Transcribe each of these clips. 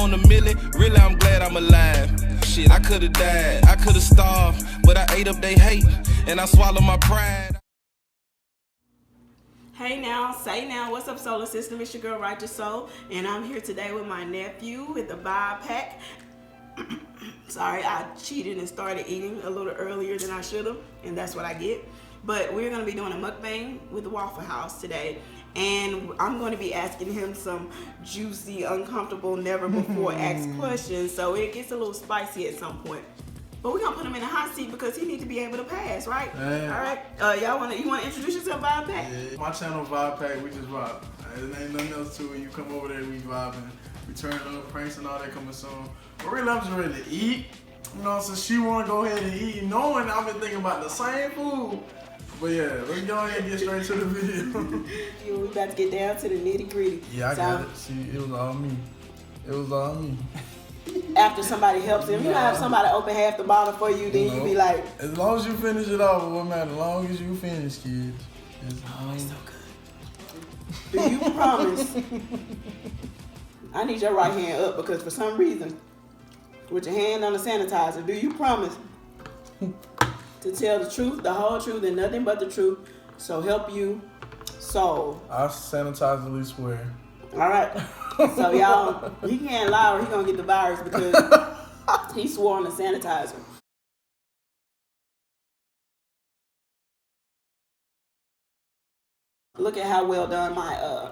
on a million, really I'm glad I'm alive. Shit, I could've died, I could've starved, but I ate up they hate, and I swallowed my pride. Hey now, say now, what's up solar system? It's your girl Writeous Soul, and I'm here today with my nephew with the vibe pack. Sorry, I cheated and started eating a little earlier than I should have, and that's what I get. But we're going to be doing a mukbang with the Waffle House today, and I'm going to be asking him some juicy, uncomfortable, never before asked questions, so it gets a little spicy at some point. But we're gonna put him in a hot seat because he needs to be able to pass, right? Man. All right. You wanna introduce yourself, Vibe Pack? Yeah, my channel Vibe Pack, we just vibe. There ain't nothing else to it. You come over there, we vibing. We turn up, pranks and all that coming soon. But really, I'm just ready to eat. You know, so she wanna go ahead and eat, knowing I've been thinking about the same food. But yeah, let's go ahead and get straight to the video. We about to get down to the nitty gritty. Yeah, I got it. See, it was all me. It was all me. After somebody helps him, you know, have somebody open half the bottle for you, then you be like, as long as you finish it off, it won't matter. As long as you finish, kids. It's so good. Do you promise? I need your right hand up because for some reason, with your hand on the sanitizer, do you promise to tell the truth, the whole truth, and nothing but the truth, so help you soul? I sanitizedly swear. All right. So y'all, he can't lie or he gonna get the virus because he swore on the sanitizer. Look at how well done my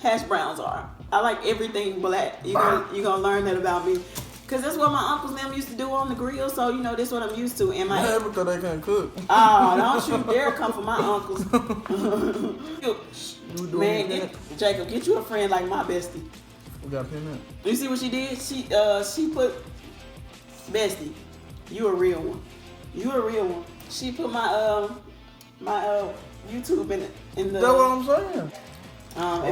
hash browns are. I like everything black. You gonna learn that about me. Cause that's what my uncles and them used to do on the grill, so you know that's what I'm used to. And my because they can't cook. Oh, don't you dare come for my uncles. Man, Jacob, get you a friend like my bestie. We got pin in. You see what she did? She put bestie. You a real one. You a real one. She put my YouTube in the. That's what I'm saying.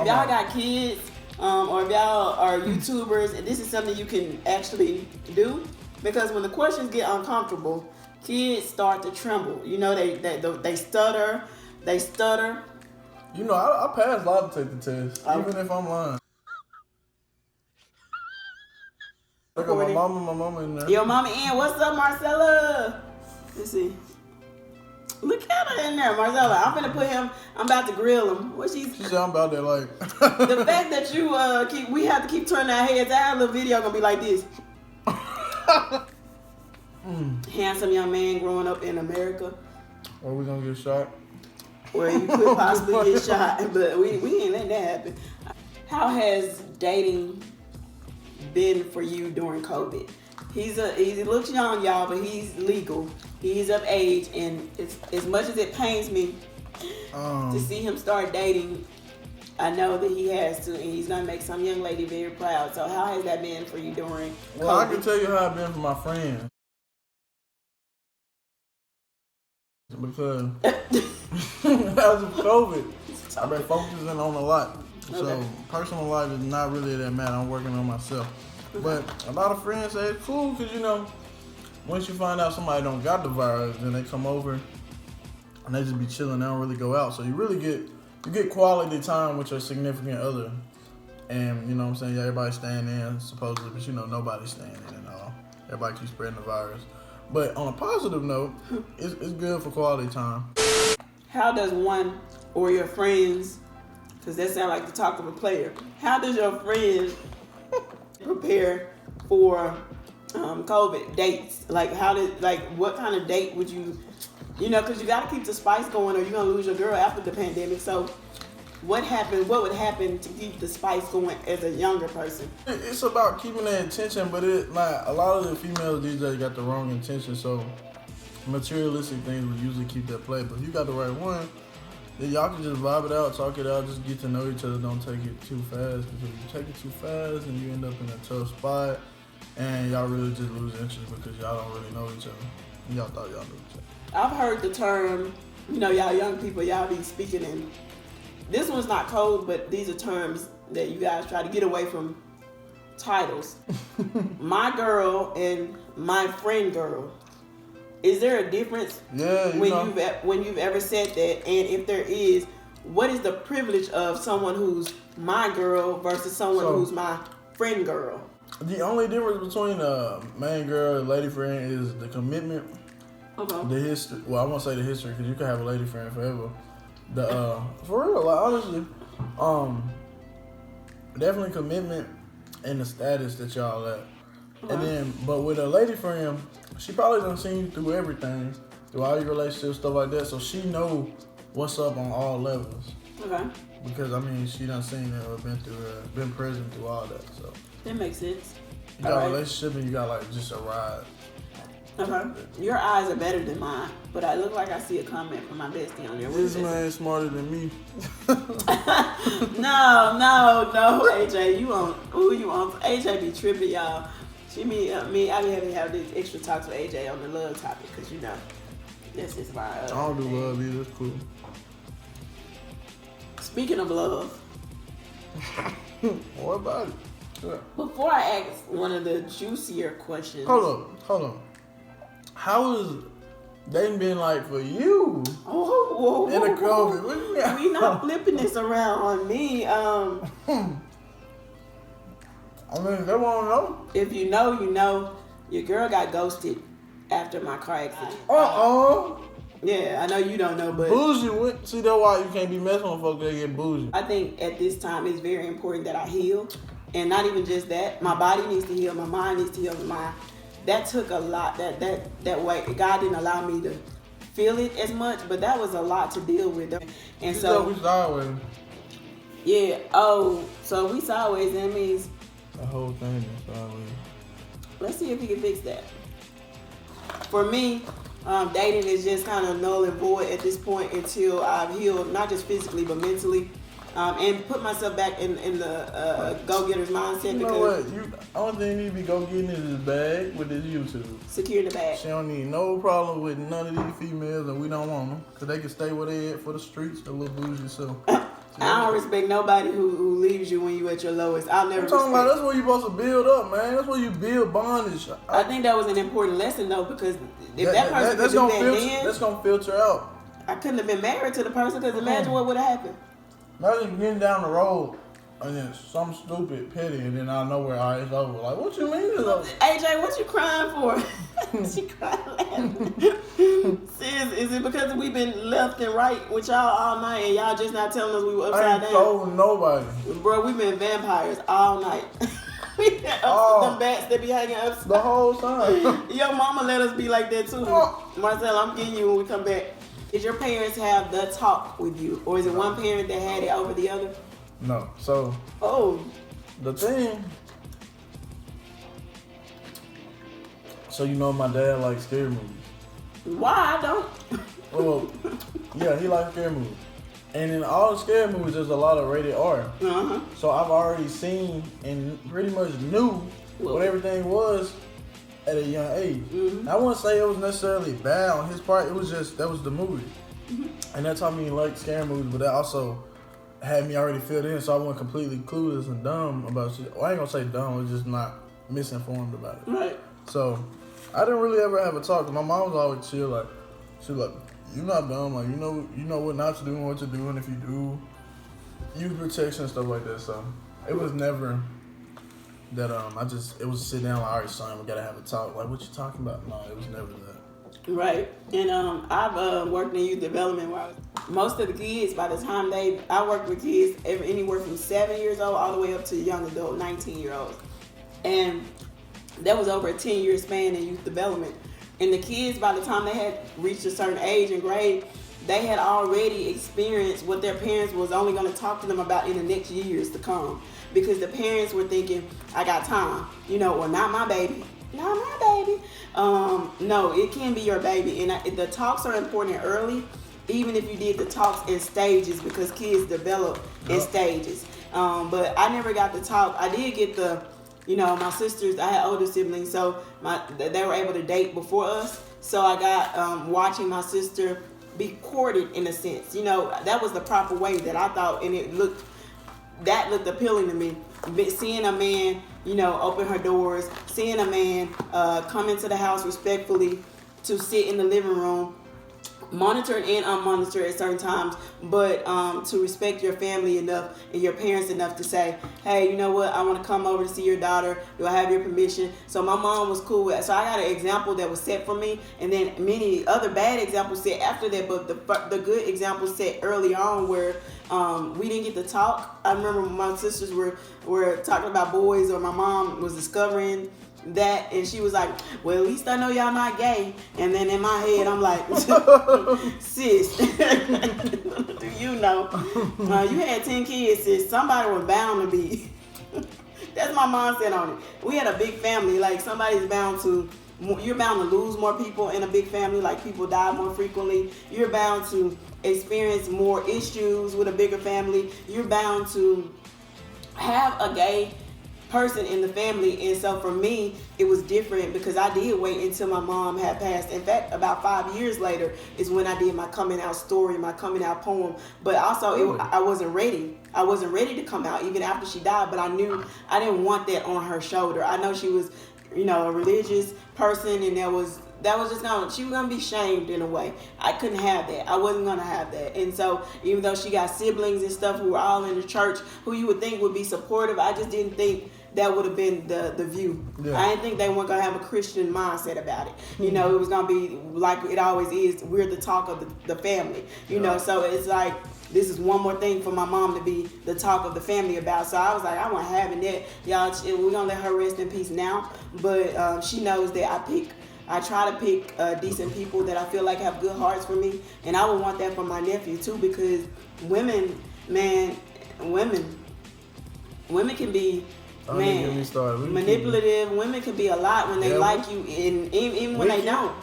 If y'all got kids, or if y'all are YouTubers, this is something you can actually do, because when the questions get uncomfortable, kids start to tremble. You know, they stutter. They stutter. You know, I pass a lot to take the test, even if I'm lying. I got my mama in there. Yo, mama in. What's up, Marcella? Let's see. Look at her in there, Marcella. I'm gonna put him. I'm about to grill him. What she said? I'm about that like. The fact that you we have to keep turning our heads. Our little video gonna be like this. Handsome young man growing up in America. Or we gonna get shot? Where you could possibly get shot, but we ain't letting that happen. How has dating been for you during COVID? He looks young, y'all, but he's legal. He's of age, and as much as it pains me to see him start dating, I know that he has to, and he's gonna make some young lady very proud. So how has that been for you during COVID? Well, I can tell you how it's been for my friends. Because as of COVID, I've been focusing on a lot. So personal life is not really that matter. I'm working on myself. But a lot of friends say it's cool because, you know, once you find out somebody don't got the virus, then they come over and they just be chilling. They don't really go out. So you really get quality time with your significant other. And, you know what I'm saying, yeah, everybody's staying in supposedly, but, you know, nobody's staying in and all. Everybody keeps spreading the virus. But on a positive note, it's good for quality time. How does one or your friends, because that sounds like the talk of a player, how does your friends prepare for COVID dates? Like what kind of date would you know, because you got to keep the spice going or you're going to lose your girl after the pandemic. So what would happen to keep the spice going as a younger person? It's about keeping their attention, but like a lot of the female DJs got the wrong intention. So materialistic things would usually keep that play. But if you got the right one, then y'all can just vibe it out, talk it out, just get to know each other. Don't take it too fast, because if you take it too fast, then you end up in a tough spot, and y'all really just lose interest because y'all don't really know each other. And y'all thought y'all knew each other. I've heard the term, you know, y'all young people, y'all be speaking in. This one's not code, but these are terms that you guys try to get away from titles. My girl and my friend girl. Is there a difference when you've ever said that? And if there is, what is the privilege of someone who's my girl versus someone who's my friend girl? The only difference between a main girl and lady friend is the commitment, Okay. the history. Well, I won't say the history because you can have a lady friend forever. The for real, like honestly, definitely commitment and the status that y'all at. And then, but with a lady friend, she probably done seen you through everything, through all your relationships, stuff like that. So she know what's up on all levels. Okay. Because I mean, she done seen it or been present through all that. So That makes sense. you got a relationship and you got like just a ride. Okay. Your eyes are better than mine, but I look like I see a comment from my bestie on there. What This is it? man smarter than me. No, AJ, you on? Who you on? AJ be tripping, y'all. She me. I be having to have these extra talks with AJ on the love topic because you know this is my. I don't do love either. It's cool. Speaking of love, What about it? Yeah. before I ask one of the juicier questions, Hold on. How is dating been like for you whoa, in the COVID? What you mean? we not flipping this around on me. I mean, they want to know. If you know, you know. Your girl got ghosted after my car accident. Yeah, I know you don't know, but Bougie. See, that's why you can't be messing with folks that get bougie. I think at this time it's very important that I heal. And not even just that. My body needs to heal. My mind needs to heal. That took a lot. That way, God didn't allow me to feel it as much, but that was a lot to deal with. And so we sideways. yeah. Oh, so we sideways. That means The whole thing is sideways. let's see if we can fix that. For me, dating is just kind of null and void at this point until I've healed, not just physically but mentally, and put myself back in the go-getter's mindset. You know because what? Only thing you need to be go getting is his bag with his YouTube. secure the bag. She don't need no problem with none of these females, and we don't want them because they can stay where they at for the streets. A little bougie, so. I don't respect nobody who leaves you when you at your lowest. I'll never I'm talking about respect. that's where you supposed to build up, man. That's where you build bondage. I think that was an important lesson though, because if that person could do that then, that's gonna filter out. I couldn't have been married to the person because imagine what would have happened. Imagine getting down the road and then some stupid petty, and then out of nowhere, all right, it's over. Like, what you mean it's over? AJ, what you crying for? She crying laughing. Sis, is it because we've been left and right with y'all all night and y'all just not telling us we were I upside ain't down? told nobody. Bro, we've been vampires all night. We been them bats that be hanging upside. The whole time. Your mama let us be like that too. Marcel, I'm getting you when we come back. Did your parents have the talk with you? Or is it one parent that had it over the other? No. So, Oh, the thing. So, you know, my dad likes scary movies. why I don't? Well, yeah, he likes scary movies. And in all the scary movies, there's a lot of rated R. Uh-huh. So I've already seen and pretty much knew what everything was at a young age. Mm-hmm. I wouldn't say it was necessarily bad on his part. It was just, that was the movie. Mm-hmm. And that taught me to like scary movies, but that also had me already filled in, so I wasn't completely clueless and dumb about shit. Well, I ain't gonna say dumb, I was just not misinformed about it. Right. So I didn't really ever have a talk. My mom was always chill, like, she was like, you're not dumb, like, you know what not to do and what to do, and if you do, use protection and stuff like that. So it was never that it was sit down like, all right, son, we gotta have a talk. Like, what you talking about? No, it was never that. Right. And I've worked in youth development where most of the kids, by the time I worked with kids anywhere from 7 years old all the way up to young adult, 19-year-olds. And that was over a 10-year span in youth development. And the kids, by the time they had reached a certain age and grade, they had already experienced what their parents was only going to talk to them about in the next years to come. Because the parents were thinking, I got time. Well, not my baby. Not my baby. No, it can be your baby. And the talks are important early, even if you did the talks in stages, because kids develop in stages. But I never got the talk. I did get my sisters, I had older siblings, so they were able to date before us. So I got watching my sister be courted in a sense. That was the proper way that I thought, and it looked appealing to me. Seeing a man, open her doors, seeing a man come into the house respectfully to sit in the living room monitored and unmonitored at certain times, but to respect your family enough and your parents enough to say, hey, you know what, I want to come over to see your daughter, do I have your permission? So my mom was cool with it. So I got an example that was set for me, and then many other bad examples set after that, but the good examples set early on where we didn't get to talk. I remember my sisters were talking about boys, or my mom was discovering that, and she was like, well, at least I know y'all not gay. And then in my head I'm like, sis, do you know, you had 10 kids, sis, somebody was bound to be. That's my mindset on it. We had a big family, like you're bound to lose more people in a big family, like people die more frequently. You're bound to experience more issues with a bigger family. You're bound to have a gay person in the family. And so for me, it was different because I did wait until my mom had passed. In fact, about 5 years later is when I did my coming out story, my coming out poem. But also I wasn't ready. I wasn't ready to come out even after she died, but I knew I didn't want that on her shoulder. I know she was, a religious person, and that was just she was gonna be shamed in a way. I couldn't have that. I wasn't gonna have that. And so even though she got siblings and stuff who were all in the church who you would think would be supportive, I just didn't think that would have been the view. Yeah. I didn't think they weren't gonna have a Christian mindset about it. It was gonna be like it always is. We're the talk of the family. So it's like, this is one more thing for my mom to be the talk of the family about. So I was like, I wasn't having that. Y'all, we're gonna let her rest in peace now. But she knows that I try to pick decent people that I feel like have good hearts for me. And I would want that for my nephew too, because women can be, manipulative. Women can be a lot when they like you, and even when they don't.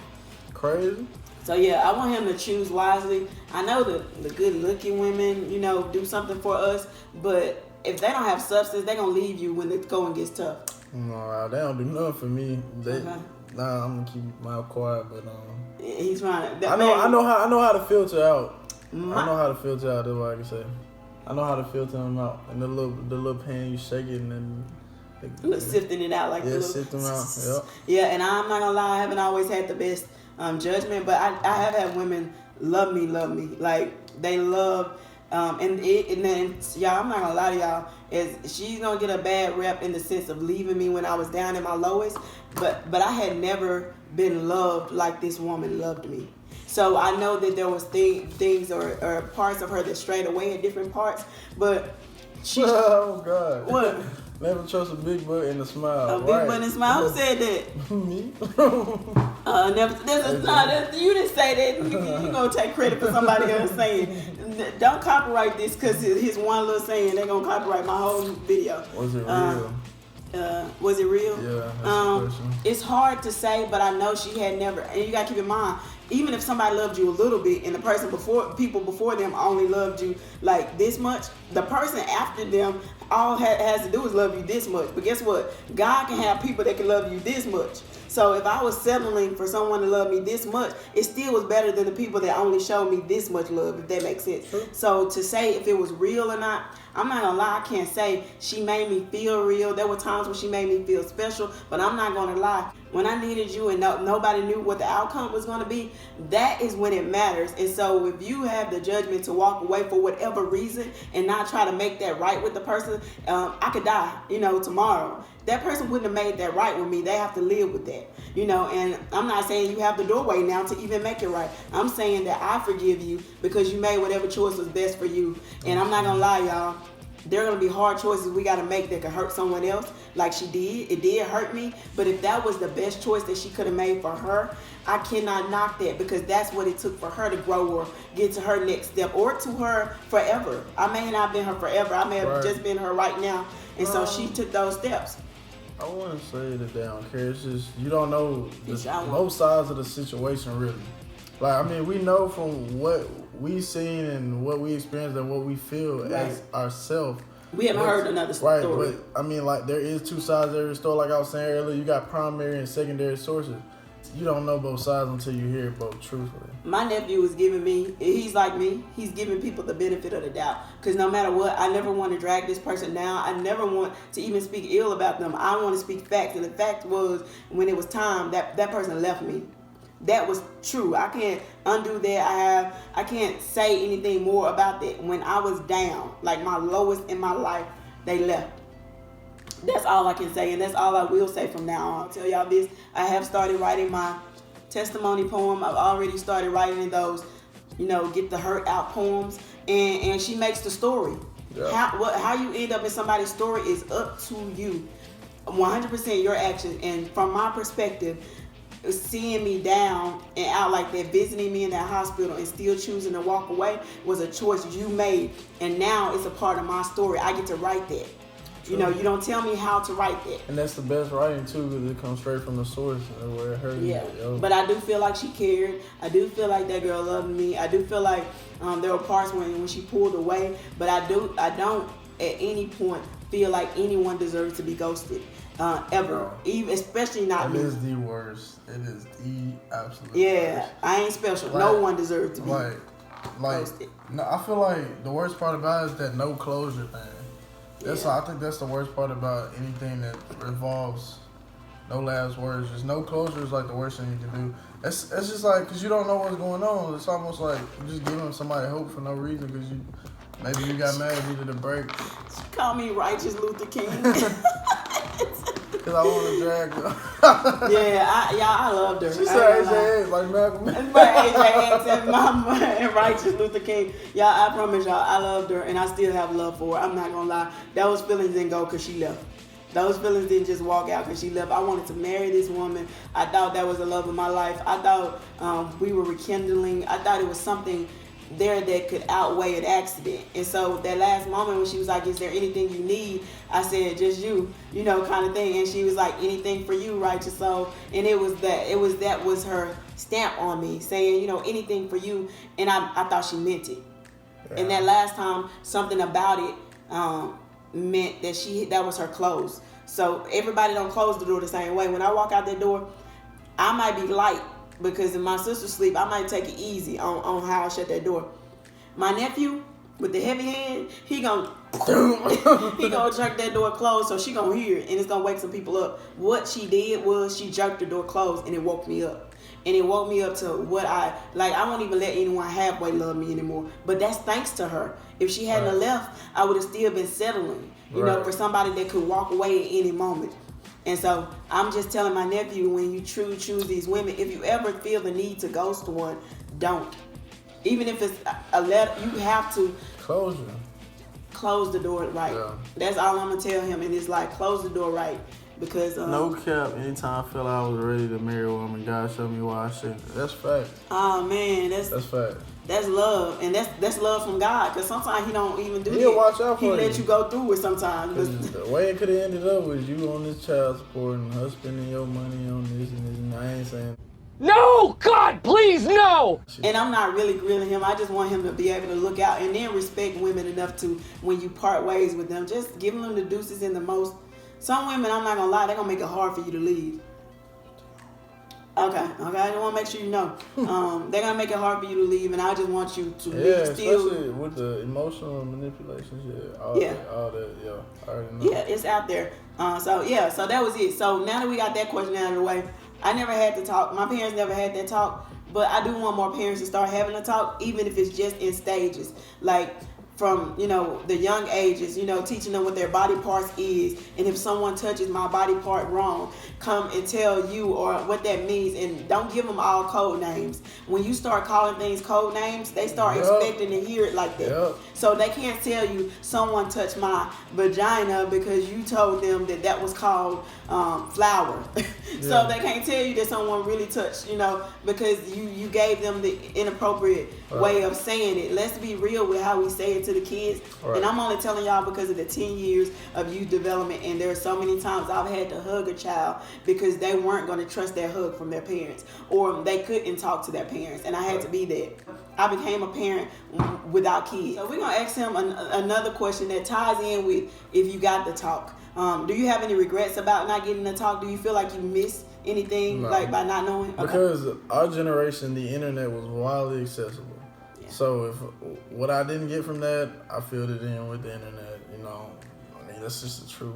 Crazy. So yeah, I want him to choose wisely. I know the good looking women, do something for us, but if they don't have substance, they're gonna leave you when the going gets tough. No, they don't do nothing for me. Nah, I'm gonna keep my mouth quiet, but he's trying to. I know how to filter out. I know how to filter out. That's what I can say. I know how to filter them out. And the little pan, you shake it, and then sifting it out like sift them out. Yep. Yeah, and I'm not gonna lie, I haven't always had the best judgment, but I have had women love me, like they love. And then y'all, I'm not gonna lie to y'all, she's gonna get a bad rep in the sense of leaving me when I was down at my lowest, but I had never been loved like this woman loved me. So I know that there was things or parts of her that strayed away at different parts, but she. Oh God! What? Never trust a big butt and a smile. A big butt and a smile. Who said that? Me. You didn't say that. You gonna take credit for somebody else saying. Don't copyright this because his one little saying. They're gonna copyright my whole video. Was it real? Was it real? Yeah. That's the question. It's hard to say, but I know she had never. And you gotta keep in mind, even if somebody loved you a little bit, and the person people before them only loved you like this much, the person after them all has to do is love you this much. But guess what? God can have people that can love you this much. So if I was settling for someone to love me this much, it still was better than the people that only showed me this much love, if that makes sense. True. So to say if it was real or not, I'm not gonna lie, I can't say she made me feel real. There were times when she made me feel special, but I'm not gonna lie. When I needed you and nobody knew what the outcome was gonna be, that is when it matters. And so if you have the judgment to walk away for whatever reason and not try to make that right with the person, I could die, tomorrow. That person wouldn't have made that right with me. They have to live with that, and I'm not saying you have the doorway now to even make it right. I'm saying that I forgive you because you made whatever choice was best for you. And I'm not gonna lie, y'all, there are gonna be hard choices we gotta make that could hurt someone else like she did. It did hurt me, but if that was the best choice that she could have made for her, I cannot knock that, because that's what it took for her to grow or get to her next step, or to her forever. I may not have been her forever. I may have just been her right now. And so she took those steps. I wouldn't say that they don't care. It's just you don't know both sides of the situation, really. Like, we know from what we've seen and what we experienced and what we feel as ourselves. We haven't heard another story. Right, but there is two sides to every story. Like I was saying earlier, you got primary and secondary sources. You don't know both sides until you hear both truthfully. My nephew is giving me, he's like me, he's giving people the benefit of the doubt. Because no matter what, I never want to drag this person down. I never want to even speak ill about them. I want to speak facts. And the fact was, when it was time, that person left me. that was true. I can't undo that. I can't say anything more about that. When I was down, like my lowest in my life, they left. That's all I can say, and that's all I will say from now on. I'll tell y'all this. I have started writing my testimony poem. I've already started writing those, get the hurt out poems, and she makes the story. Yeah. How you end up in somebody's story is up to you. 100% your actions. And from my perspective, seeing me down and out like that, visiting me in that hospital and still choosing to walk away was a choice you made, and now it's a part of my story. I get to write that. True. You don't tell me how to write that. And that's the best writing too, because it comes straight from the source where it hurt. Yeah. But I do feel like she cared. I do feel like that girl loved me. I do feel like there were parts when she pulled away, but I don't at any point feel like anyone deserves to be ghosted. Ever. Even, especially not me. It is the worst. It is the absolute worst. I ain't special. Like, no one deserves to be ghosted. No, I feel like the worst part about it is that no closure thing. I think that's the worst part about anything that revolves no last words. Just no closure is like the worst thing you can do. It's just like, because you don't know what's going on. It's almost like you just giving somebody hope for no reason, because maybe you got mad, needed a break. She called me Righteous Luther King. Because I want to drag her. I loved her. She said AJ like Malcolm. AJ and Mama and Righteous Luther King. Y'all, I promise y'all, I loved her, and I still have love for her. I'm not going to lie. Those feelings didn't go because she left. Those feelings didn't just walk out because she left. I wanted to marry this woman. I thought that was the love of my life. I thought we were rekindling. I thought it was something there that could outweigh an accident. And so that last moment when she was like, is there anything you need? I said, just you, kind of thing. And she was like, anything for you, Righteous Soul. And that was her stamp on me, saying, anything for you. And I thought she meant it. Yeah. And that last time, something about it meant that was her close. So everybody don't close the door the same way. When I walk out that door, I might be light, because if my sister sleep, I might take it easy on how I shut that door. My nephew, with the heavy hand, he gonna jerk that door closed, so she gonna hear it, and it's gonna wake some people up. What she did was she jerked the door closed, and it woke me up. And it woke me up to what I won't even let anyone halfway love me anymore. But that's thanks to her. If she hadn't left, I would have still been settling, for somebody that could walk away at any moment. And so I'm just telling my nephew, when you choose these women, if you ever feel the need to ghost one, don't. Even if it's a letter, you have to close the door right. Yeah. That's all I'm gonna tell him, and it's like, close the door right, because no cap. Anytime I feel I was ready to marry a woman, God showed me why I shouldn't. That's fact. Oh man, that's fact. That's love, and that's love from God. Because sometimes He don't even do that. He'll watch out for you. He let you go through it sometimes. The way it could have ended up was you on this child support and her spending your money on this and this. And I ain't saying no, God, please, no. And I'm not really grilling him. I just want him to be able to look out and then respect women enough to, when you part ways with them, just giving them the deuces in the most. Some women, I'm not gonna lie, they're gonna make it hard for you to leave. Okay. I just want to make sure you know. They're going to make it hard for you to leave, and I just want you to leave still. Especially with the emotional manipulations, all that, I already know. Yeah, it's out there. So that was it. So now that we got that question out of the way, I never had to talk. My parents never had that talk, but I do want more parents to start having a talk, even if it's just in stages. Like, from the young ages, teaching them what their body parts is, and if someone touches my body part wrong, come and tell you or what that means, and don't give them all code names. When you start calling things code names, they start expecting to hear it like that. So they can't tell you someone touched my vagina because you told them that was called flower. So they can't tell you that someone really touched, because you gave them the inappropriate way of saying it. Let's be real with how we say it to the kids. And I'm only telling y'all because of the 10 years of youth development, and there are so many times I've had to hug a child because they weren't going to trust that hug from their parents, or they couldn't talk to their parents, and I had to be there. I became a parent without kids. So we're going to ask him another question that ties in with if you got the talk. Do you have any regrets about not getting the talk? Do you feel like you missed anything by not knowing? Okay. Because our generation, the internet was wildly accessible. Yeah. So if what I didn't get from that, I filled it in with the internet. I mean, that's just the truth.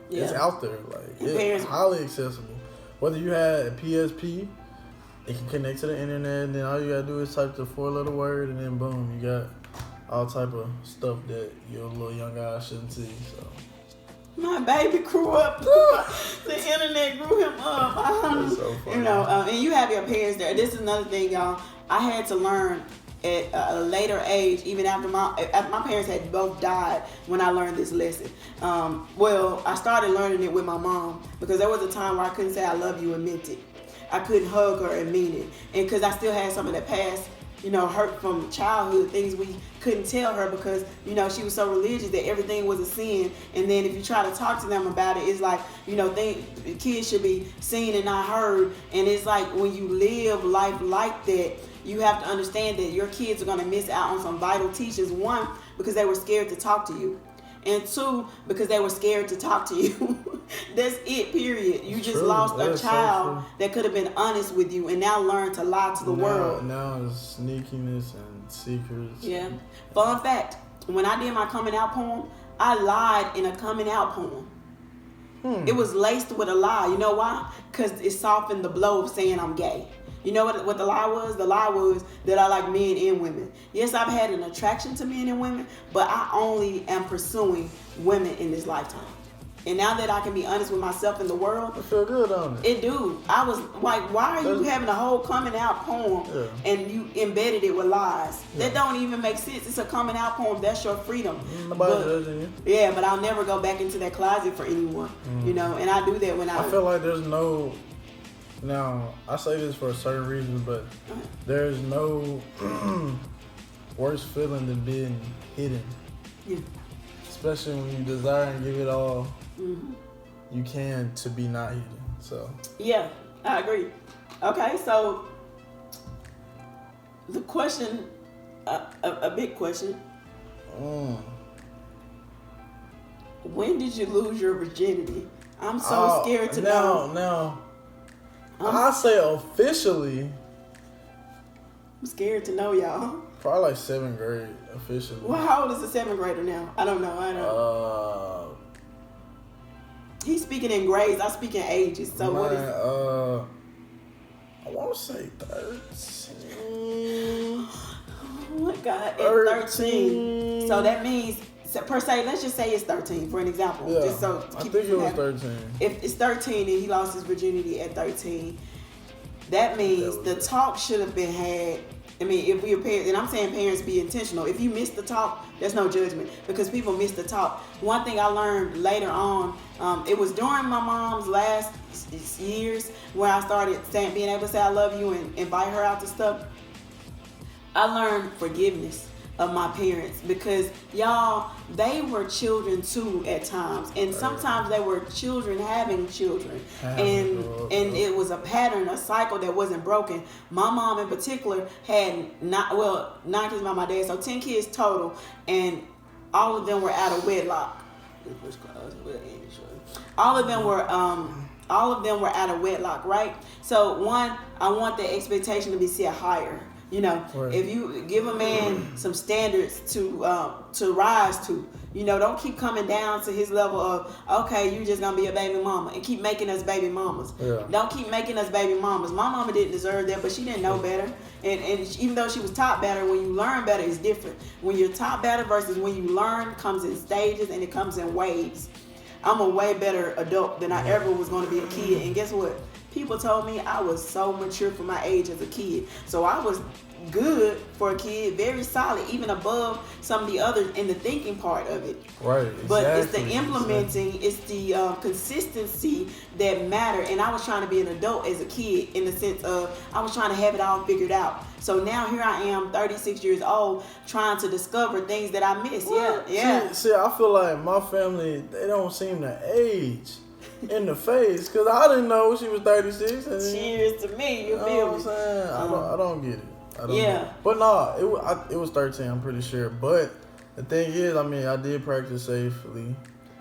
It's out there. It's highly accessible. Whether you had a PSP it can connect to the internet, and then all you gotta do is type the 4-letter word, and then boom, you got all type of stuff that your little young guy shouldn't see. So my baby grew up. The internet grew him up. That's so funny. You know, and you have your parents there. This is another thing, y'all. I had to learn at a later age, even after my parents had both died, when I learned this lesson. Well, I started learning it with my mom, because there was a time where I couldn't say I love you and meant it. I couldn't hug her and mean it. And because I still had some of that past, you know, hurt from childhood, things we couldn't tell her because, you know, she was so religious that everything was a sin. And then if you try to talk to them about it, it's like, you know, kids should be seen and not heard. And it's like when you live life like that, you have to understand that your kids are going to miss out on some vital teachings. One, because they were scared to talk to you. And two, because they were scared to talk to you. That's it, period. You just lost a child that could have been honest with you and now learned to lie to the world. Now it's sneakiness and secrets. Yeah. Fun fact, when I did my coming out poem, I lied in a coming out poem. It was laced with a lie. You know why? Because it softened the blow of saying I'm gay. You know what the lie was? The lie was that I like men and women. Yes, I've had an attraction to men and women, but I only am pursuing women in this lifetime. And now that I can be honest with myself and the world, I feel good on it. It do. I was like, why are you having a whole coming out poem and you embedded it with lies? That don't even make sense. It's a coming out poem. That's your freedom. Nobody judging you. Yeah, but I'll never go back into that closet for anyone. You know, and I do that when I feel like there's no. Now, I say this for a certain reason, but there's no worse feeling than being hidden. Yeah. Especially when you desire and give it all you can to be not hidden. So yeah, I agree. Okay, so the question, a big question. When did you lose your virginity? I'm so scared to know. Now, I say officially. I'm scared to know, y'all. Probably like 7th grade officially. Well, how old is the 7th grader now? I don't know. He's speaking in grades. I speak in ages. So what is? I want to say 13. Oh my God, at 13. So that means, per se, let's just say it's 13 for an example. Yeah, just so I think it was 13. If it's 13 and he lost his virginity at 13, that means the talk should have been had. I mean, if we are parents, and I'm saying parents be intentional. If you miss the talk, there's no judgment because people miss the talk. One thing I learned later on, it was during my mom's last years where I started being able to say I love you and invite her out to stuff. I learned forgiveness of my parents because y'all, they were children too at times, and sometimes they were children having children, and it was a pattern, a cycle that wasn't broken. My mom in particular had 9 kids by my dad, so 10 kids total, and all of them were out of wedlock. All of them were out of wedlock, right? So one, I want the expectation to be set higher. You know, if you give a man some standards to rise to, you know, don't keep coming down to his level of, okay, you just gonna be a baby mama and keep making us baby mamas. Yeah. Don't keep making us baby mamas. My mama didn't deserve that, but she didn't know better. And even though she was taught better, when you learn better, it's different. When you're taught better versus when you learn comes in stages and it comes in waves. I'm a way better adult than I ever was going to be a kid. And guess what? People told me I was so mature for my age as a kid. So I was good for a kid, very solid, even above some of the others in the thinking part of it. Right, exactly. But it's the implementing, it's the consistency that matter. And I was trying to be an adult as a kid in the sense of I was trying to have it all figured out. So now here I am, 36 years old, trying to discover things that I missed. What? Yeah. See, I feel like my family, they don't seem to age in the face because I didn't know she was 36. And cheers to me, you feel what I'm saying? I don't get it. Yeah. But no, it was 13, I'm pretty sure. But the thing is, I mean, I did practice safely.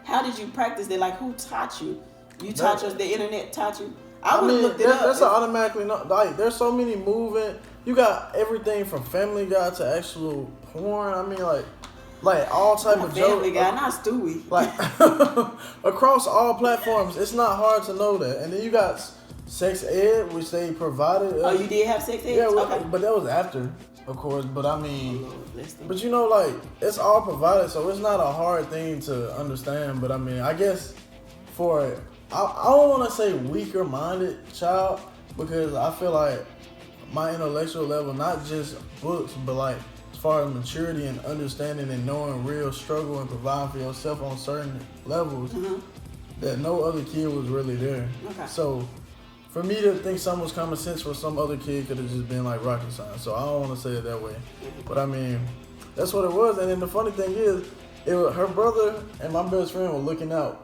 How did you practice that? Like, who taught you? You taught us, the internet taught you? I would have looked it up. That's automatically not, like, there's so many moving. You got everything from Family Guy to actual porn. I mean, like all type of jokes. Family Guy, not Stewie. Like, across all platforms, it's not hard to know that. And then you got sex ed, which they provided. Oh, you did have sex ed? Yeah, okay. But that was after, of course. But I mean, but you know, like, it's all provided, so it's not a hard thing to understand. But I mean, I guess for, I don't want to say weaker-minded child, because I feel like my intellectual level, not just books, but like as far as maturity and understanding and knowing real struggle and providing for yourself on certain levels, that no other kid was really there. Okay. So for me to think something was common sense for some other kid could have just been like rocket science. So I don't want to say it that way. But I mean, that's what it was. And then the funny thing is, her brother and my best friend were looking out.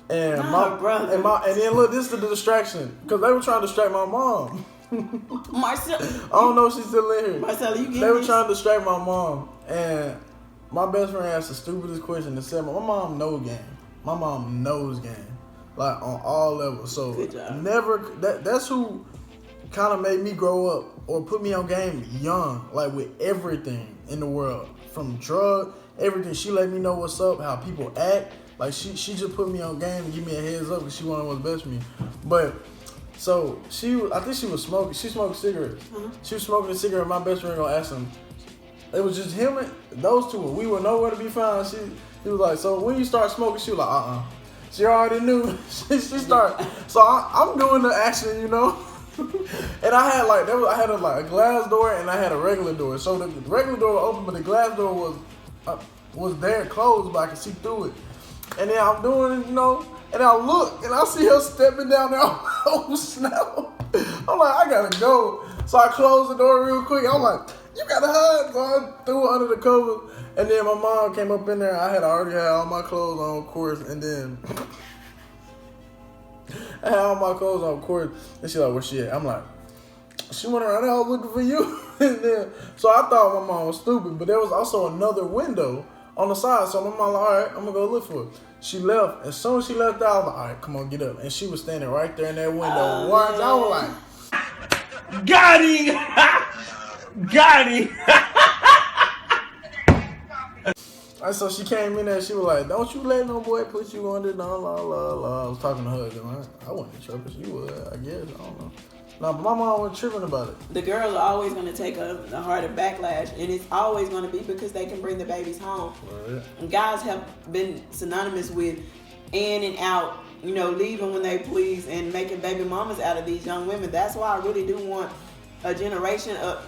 And her brother. And then look, this is the distraction. Because they were trying to distract my mom. Marcel, I don't know if she's still in here. Marcel, you get They were this? trying to distract my mom. And my best friend asked the stupidest question and said, my mom knows game. My mom knows game. Like on all levels. So Good job. that's who kind of made me grow up or put me on game young, like with everything in the world. From drug, everything. She let me know what's up, how people act. Like she just put me on game and give me a heads up because she wanted what's best for me. But so I think she was smoking. She smoked cigarettes. She was smoking a cigarette. My best friend gonna ask him. It was just him and those two. We were nowhere to be found. He was like, so when you start smoking, she was like, She already knew. she started. So I'm doing the action, you know. And I had a glass door and I had a regular door. So the regular door was open, but the glass door was there closed, but I could see through it. And then I'm doing it, you know. And I look and I see her stepping down there. Oh snap! I'm like, I gotta go. So I closed the door real quick. I'm like, you gotta hide. So I threw her under the covers. And then my mom came up in there. I had already had all my clothes on, of course. And then I had all my clothes on, of course. And she's like, where she at? I'm like, she went around there, I was looking for you. And then, so I thought my mom was stupid. But there was also another window on the side. So my mom like, all right, I'm going to go look for her. She left. As soon as she left, I was like, all right, come on, get up. And she was standing right there in that window. Watch. I was like, Got him! Got him! And so she came in there, she was like, don't you let no boy put you under, la, la, la, la. I was talking to her, and I wasn't tripping, she was, I guess, I don't know. No, but my mom wasn't tripping about it. The girls are always going to take a harder backlash, and it's always going to be because they can bring the babies home. Right. And guys have been synonymous with in and out, you know, leaving when they please and making baby mamas out of these young women. That's why I really do want a generation of,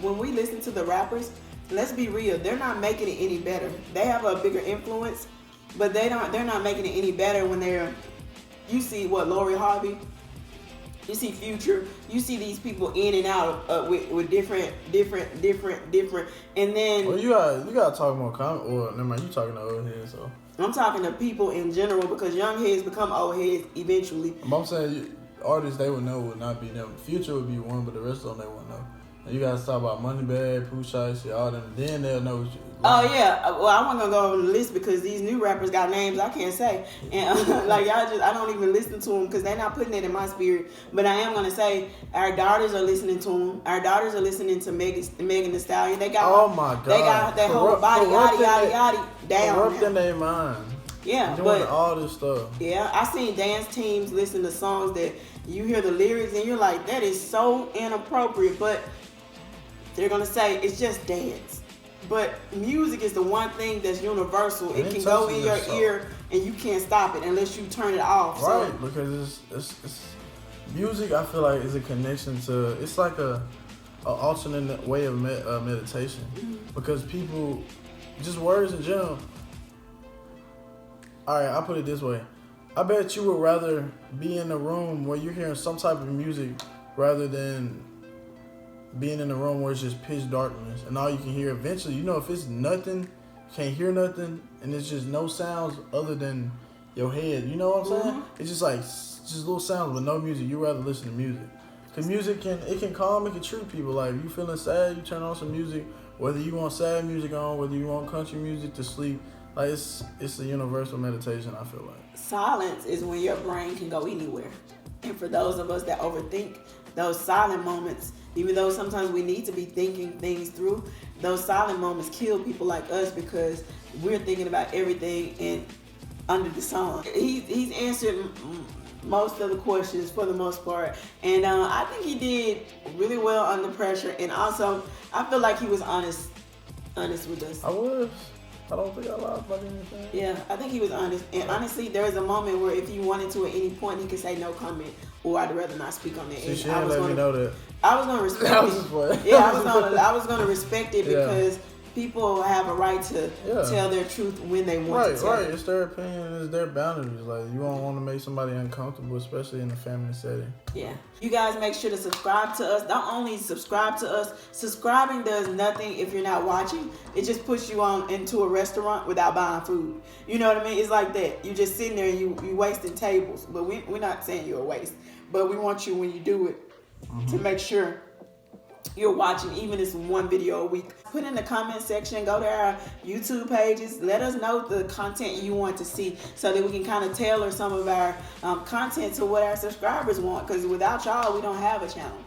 when we listen to the rappers, let's be real, they're not making it any better. They have a bigger influence, but they're not making it any better when you see what, Lori Harvey, you see Future, you see these people in and out with different, and then... Well, you gotta talk more common, or never mind, you talking to old heads, so... I'm talking to people in general, because young heads become old heads eventually. But I'm saying, artists they would know would not be them. Future would be one, but the rest of them they wouldn't know. And you gotta talk about Moneybag, Pooh Shiesty, all them. Then they'll know what you. Oh yeah, well I wasn't gonna go on the list because these new rappers got names I can't say, and like I don't even listen to them because they're not putting it in my spirit. But I am gonna say our daughters are listening to them. Our daughters are listening to Megan Thee Stallion. They got they got that whole body yada down. Corrupting their mind. Yeah, doing but all this stuff. Yeah, I seen dance teams listen to songs that you hear the lyrics and you're like, that is so inappropriate, but they're gonna say it's just dance. But music is the one thing that's universal. It can go in your ear and you can't stop it unless you turn it off. Right, so. Because it's music. I feel like is a connection to. It's like a alternate way of meditation. Because people, just words in general. All right, I'll put it this way. I bet you would rather be in a room where you're hearing some type of music rather than being in a room where it's just pitch darkness and all you can hear eventually, you know, if it's nothing, you can't hear nothing, and it's just no sounds other than your head, you know what I'm saying? It's just like, just little sounds with no music. You rather listen to music. Because music can calm, it can treat people. Like, if you feeling sad, you turn on some music, whether you want sad music on, whether you want country music to sleep. Like, it's a universal meditation, I feel like. Silence is when your brain can go anywhere. And for those of us that overthink, those silent moments, even though sometimes we need to be thinking things through, those silent moments kill people like us because we're thinking about everything and under the sun. He's answered most of the questions for the most part. And I think he did really well under pressure. And also, I feel like he was honest with us. I was. I don't think I lied about anything. Yeah, I think he was honest. And honestly, there was a moment where if he wanted to at any point, he could say no comment, or I'd rather not speak on that. See, she didn't let me know that. I was gonna respect That it. was just funny. Yeah, I was gonna respect it because people have a right to tell their truth when they want to tell it. It's their opinion, it's their boundaries. Like, you don't want to make somebody uncomfortable, especially in a family setting. Yeah. You guys make sure to subscribe to us. Don't only subscribe to us. Subscribing does nothing if you're not watching. It just puts you on into a restaurant without buying food. You know what I mean? It's like that. You just sitting there and you wasting tables. But we're not saying you're a waste. But we want you, when you do it, to make sure you're watching even this one video a week. Put in the comment section, go to our YouTube pages, let us know the content you want to see so that we can kind of tailor some of our content to what our subscribers want, because without y'all we don't have a channel.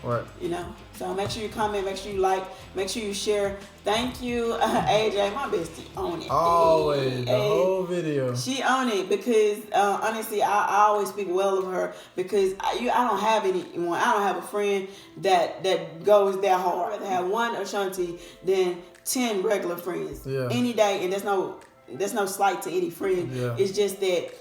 Right. You know, so make sure you comment, make sure you like, make sure you share. Thank you, AJ, my bestie, on it. Always, the whole video. She on it because honestly, I always speak well of her because I don't have anyone. I don't have a friend that goes that hard. I'd rather have one Ashanti than 10 regular friends any day, and there's no slight to any friend. Yeah. It's just that.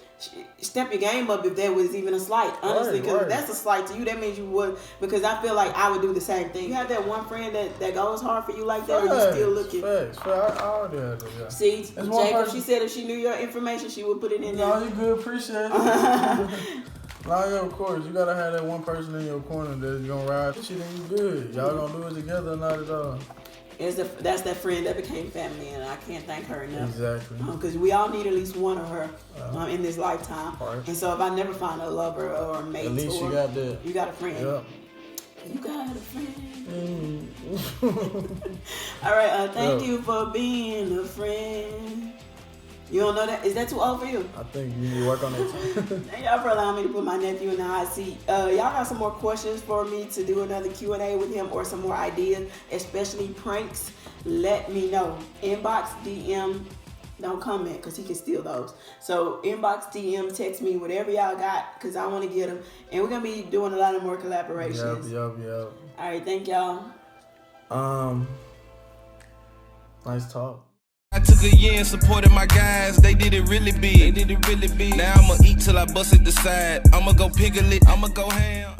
Step your game up if there was even a slight, honestly, because if that's a slight to you, that means you would, because I feel like I would do the same thing. You have that one friend that goes hard for you like that, or you still looking? Facts. I already had that, yeah. See, Jacob, she said if she knew your information, she would put it in there. No, you good, appreciate it. No, yeah, of course. You gotta have that one person in your corner that's gonna ride shit and you good. Y'all gonna do it together or not at all. That's that friend that became family, and I can't thank her enough. Exactly. Because we all need at least one of her in this lifetime. Right. And so if I never find a lover or a mate, at least you got that. You got a friend. Yep. You got a friend. All right. Thank you for being a friend. You don't know that? Is that too old for you? I think you need to work on that too. Thank y'all for allowing me to put my nephew in the hot seat. Y'all got some more questions for me to do another Q&A with him, or some more ideas, especially pranks? Let me know. Inbox, DM, don't comment because he can steal those. So inbox, DM, text me, whatever y'all got, because I want to get them. And we're going to be doing a lot of more collaborations. Yep. All right, thank y'all. Nice talk. I took a year and supported my guys, they did it really big. Now I'ma eat till I bust it the side. I'ma go piggle it, I'ma go ham.